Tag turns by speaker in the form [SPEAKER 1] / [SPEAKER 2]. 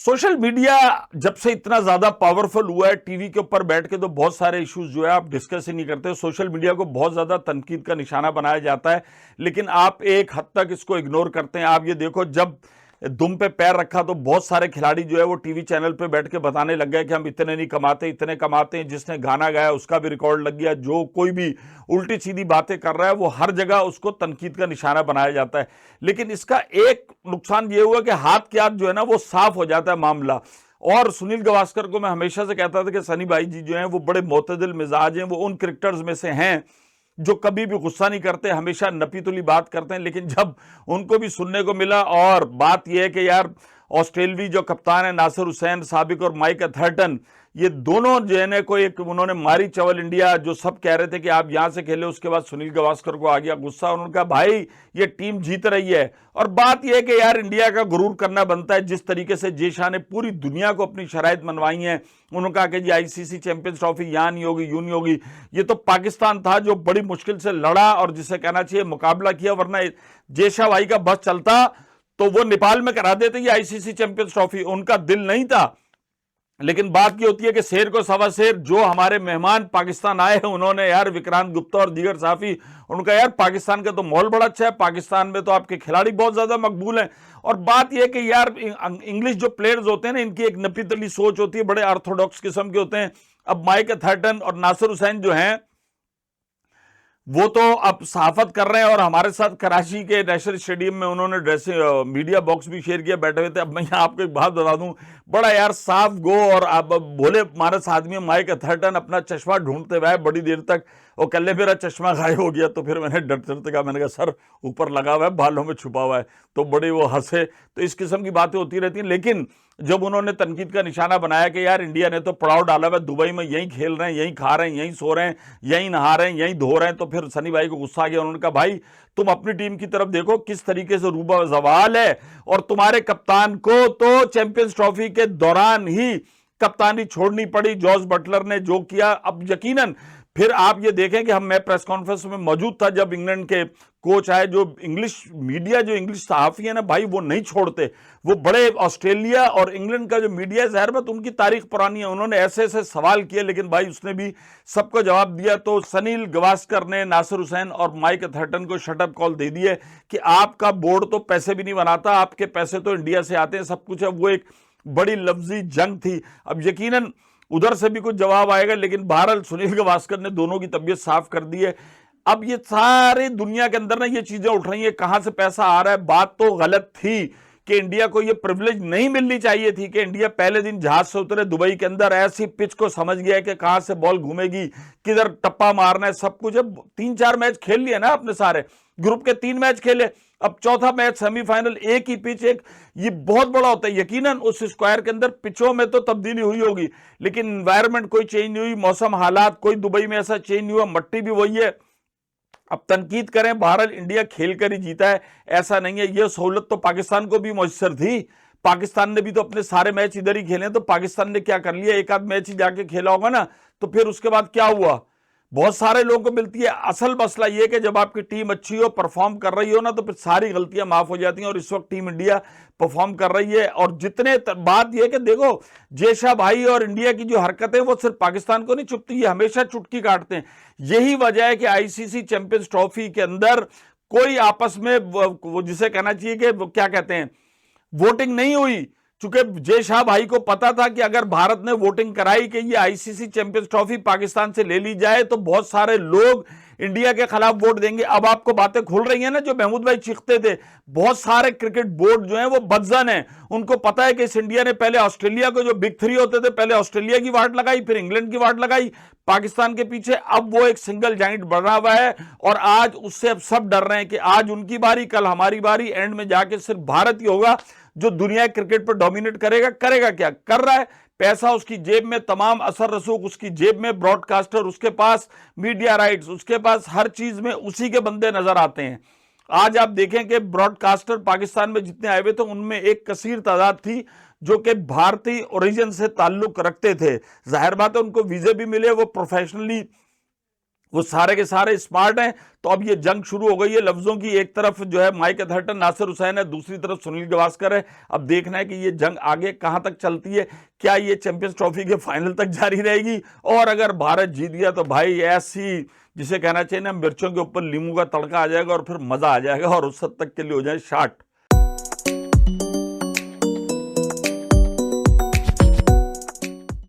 [SPEAKER 1] Social media जब से इतना ज्यादा पावरफुल हुआ है, टीवी के ऊपर बैठ के तो बहुत सारे इश्यूज जो है आप डिस्कस ही नहीं करते। सोशल मीडिया को बहुत ज्यादा तनकीद का निशाना बनाया जाता है, लेकिन आप एक हद तक इसको इग्नोर करते हैं। आप ये देखो, जब दुम पे पैर रखा तो बहुत सारे खिलाड़ी जो है वो टीवी चैनल पे बैठ के बताने लग गए कि हम इतने नहीं कमाते, इतने कमाते हैं। जिसने गाना गाया उसका भी रिकॉर्ड लग गया। जो कोई भी उल्टी सीधी बातें कर रहा है वो हर जगह उसको तनकीद का निशाना बनाया जाता है। लेकिन इसका एक नुकसान ये हुआ कि हाथ के हाथ जो है ना वो साफ हो जाता है मामला। और सुनील गावस्कर को मैं हमेशा से कहता था कि सनी भाई जी जो हैं वो बड़े मोतदिल मिजाज हैं, वो उन क्रिकेटर्स में से हैं जो कभी भी गुस्सा नहीं करते, हमेशा नपी-तुली बात करते हैं। लेकिन जब उनको भी सुनने को मिला, और बात यह है कि यार ऑस्ट्रेलवी जो कप्तान है नासिर हुसैन साबिक और माइक एथर्टन, ये दोनों जो है ना को एक उन्होंने मारी चवल इंडिया, जो सब कह रहे थे कि आप यहां से खेले। उसके बाद सुनील गावस्कर को आ गया गुस्सा, उन्होंने कहा भाई ये टीम जीत रही है। और बात यह है कि यार इंडिया का गुरूर करना बनता है। जिस तरीके से जे शाह ने पूरी दुनिया को अपनी शराइत मनवाई हैं, उन्होंने कहा कि जी आईसीसी चैंपियंस ट्रॉफी यहां नहीं होगी, यूं नहीं होगी। ये तो पाकिस्तान था जो बड़ी मुश्किल से लड़ा और जिसे कहना चाहिए मुकाबला किया, वरना जे शाह भाई का बस चलता तो वो नेपाल में करा देते ये आईसीसी चैंपियंस ट्रॉफी। उनका दिल नहीं था। लेकिन बात की होती है कि शेर को सवा शेर। जो हमारे मेहमान पाकिस्तान आए हैं, उन्होंने यार विक्रांत गुप्ता और दीगर साफी, उनका यार पाकिस्तान का तो माहौल बड़ा अच्छा है, पाकिस्तान में तो आपके खिलाड़ी बहुत ज्यादा मकबूल हैं। और बात यह कि यार इंग्लिश जो प्लेयर्स होते हैं ना, इनकी एक नपी-तुली सोच होती है, बड़े ऑर्थोडॉक्स किस्म के होते हैं। अब माइक एथर्टन और नासिर हुसैन जो हैं वो तो अब सहाफत कर रहे हैं, और हमारे साथ कराची के नेशनल स्टेडियम में उन्होंने ड्रेसिंग मीडिया बॉक्स भी शेयर किया, बैठे हुए थे। अब मैं आपको एक बात बता दूं, बड़ा यार साफ गो और अब भोले मानस आदमी माइक एथर्टन अपना चश्मा ढूंढते हुए बड़ी देर तक। वो कल मेरा चश्मा गायब हो गया, तो फिर मैंने डरते डरते कहा, मैंने कहा सर ऊपर लगा हुआ है, बालों में छुपा हुआ है। तो बड़े वो हंसे। तो इस किस्म की बातें होती रहती हैं। लेकिन जब उन्होंने तनकीद का निशाना बनाया कि यार इंडिया ने तो पड़ाव डाला हुआ है, दुबई में यहीं खेल रहे हैं, यहीं खा रहे हैं, यहीं सो रहे हैं, यहीं नहा रहे हैं, यहीं धो रहे हैं, तो फिर सनी भाई को गुस्सा आ गया। उन्होंने कहा भाई तुम अपनी टीम की तरफ देखो किस तरीके से रूबा जवाल है, और तुम्हारे कप्तान को तो चैंपियंस ट्रॉफी के दौरान ही कप्तानी छोड़नी पड़ी। जॉस बटलर ने जो किया, अब यकीनन फिर आप ये देखें कि मैं प्रेस कॉन्फ्रेंस में मौजूद था जब इंग्लैंड के कोच आए। जो इंग्लिश मीडिया, जो इंग्लिश सहाफी है ना भाई, वो नहीं छोड़ते। वो बड़े ऑस्ट्रेलिया और इंग्लैंड का जो मीडिया है, जहर में तो उनकी तारीख पुरानी है, उन्होंने ऐसे ऐसे सवाल किए, लेकिन भाई उसने भी सबको जवाब दिया। तो सनील गावस्कर ने नासिर हुसैन और माइक एथर्टन को शटअप कॉल दे दी है कि आपका बोर्ड तो पैसे भी नहीं बनाता, आपके पैसे तो इंडिया से आते हैं, सब कुछ है। वो एक बड़ी लफ्जी जंग थी। अब यकीनन उधर से भी कुछ जवाब आएगा, लेकिन बहरहाल सुनील गावस्कर ने दोनों की तबीयत साफ कर दी है। अब ये सारी दुनिया के अंदर ना ये चीजें उठ रही हैं, कहां से पैसा आ रहा है। बात तो गलत थी कि इंडिया को ये प्रिविलेज नहीं मिलनी चाहिए थी कि इंडिया पहले दिन जहाज से उतरे दुबई के अंदर, ऐसी पिच को समझ गया है कि कहां से बॉल घूमेगी, किधर टप्पा मारना है, सब कुछ है। 3-4 मैच खेल लिए ना अपने सारे, ग्रुप के 3 मैच खेले, अब चौथा मैच सेमीफाइनल, एक ही पिच, एक ये बहुत बड़ा होता है। यकीनन उस स्क्वायर के अंदर पिचों में तो तब्दीली हुई होगी, लेकिन एनवायरनमेंट कोई चेंज नहीं हुई, मौसम हालात कोई दुबई में ऐसा चेंज नहीं हुआ, मट्टी भी वही है। अब तनकीद करें, बहरहाल इंडिया खेल कर ही जीता है, ऐसा नहीं है। यह सहूलत तो पाकिस्तान को भी मुयस्सर थी। पाकिस्तान ने भी तो अपने सारे मैच इधर ही खेले। तो पाकिस्तान ने क्या कर लिया, एक आध मैच ही जाके खेला होगा ना, तो फिर उसके बाद क्या हुआ, बहुत सारे लोगों को मिलती है। असल मसला यह कि जब आपकी टीम अच्छी हो, परफॉर्म कर रही हो ना, तो फिर सारी गलतियां माफ हो जाती हैं। और इस वक्त टीम इंडिया परफॉर्म कर रही है। और जितने बात यह कि देखो, जे शाह भाई और इंडिया की जो हरकतें वो सिर्फ पाकिस्तान को नहीं चुभती, ये हमेशा चुटकी काटते हैं। यही वजह है कि आईसीसी चैंपियंस ट्रॉफी के अंदर कोई आपस में वो जिसे कहना चाहिए कि क्या कहते हैं, वोटिंग नहीं हुई। चूंकि जे शाह भाई को पता था कि अगर भारत ने वोटिंग कराई कि ये आईसीसी चैंपियंस ट्रॉफी पाकिस्तान से ले ली जाए, तो बहुत सारे लोग इंडिया के खिलाफ वोट देंगे। अब आपको बातें खुल रही हैं ना, जो महमूद भाई चीखते थे, बहुत सारे क्रिकेट बोर्ड जो हैं वो बदजन हैं। उनको पता है कि इस इंडिया ने पहले ऑस्ट्रेलिया को, जो बिग 3 होते थे, पहले ऑस्ट्रेलिया की वाट लगाई, फिर इंग्लैंड की वाट लगाई पाकिस्तान के पीछे। अब वो एक सिंगल जाइंट बना हुआ है, और आज उससे अब सब डर रहे हैं कि आज उनकी बारी, कल हमारी बारी, एंड में जाके सिर्फ भारत ही होगा जो दुनिया क्रिकेट पर डोमिनेट करेगा। करेगा क्या, कर रहा है, पैसा उसकी जेब में, तमाम असर रसूख उसकी जेब में, ब्रॉडकास्टर उसके पास, मीडिया राइट्स उसके पास, हर चीज में उसी के बंदे नजर आते हैं। आज आप देखें कि ब्रॉडकास्टर पाकिस्तान में जितने आए हुए थे, उनमें एक कसीर तादाद थी जो कि भारतीय ओरिजिन से ताल्लुक रखते थे। जाहिर बात है उनको वीजे भी मिले, वो प्रोफेशनली वो सारे के सारे स्मार्ट हैं। तो अब ये जंग शुरू हो गई है लफ्जों की। एक तरफ जो है माइक एथरटन, नासिर हुसैन है, दूसरी तरफ सुनील गावस्कर है। अब देखना है कि ये जंग आगे कहां तक चलती है। क्या ये चैंपियंस ट्रॉफी के फाइनल तक जारी रहेगी? और अगर भारत जीत गया तो भाई ऐसी, जिसे कहना चाहिए ना, मिर्चों के ऊपर नींबू का तड़का आ जाएगा और फिर मजा आ जाएगा और उस हद तक के लिए हो जाए शाट।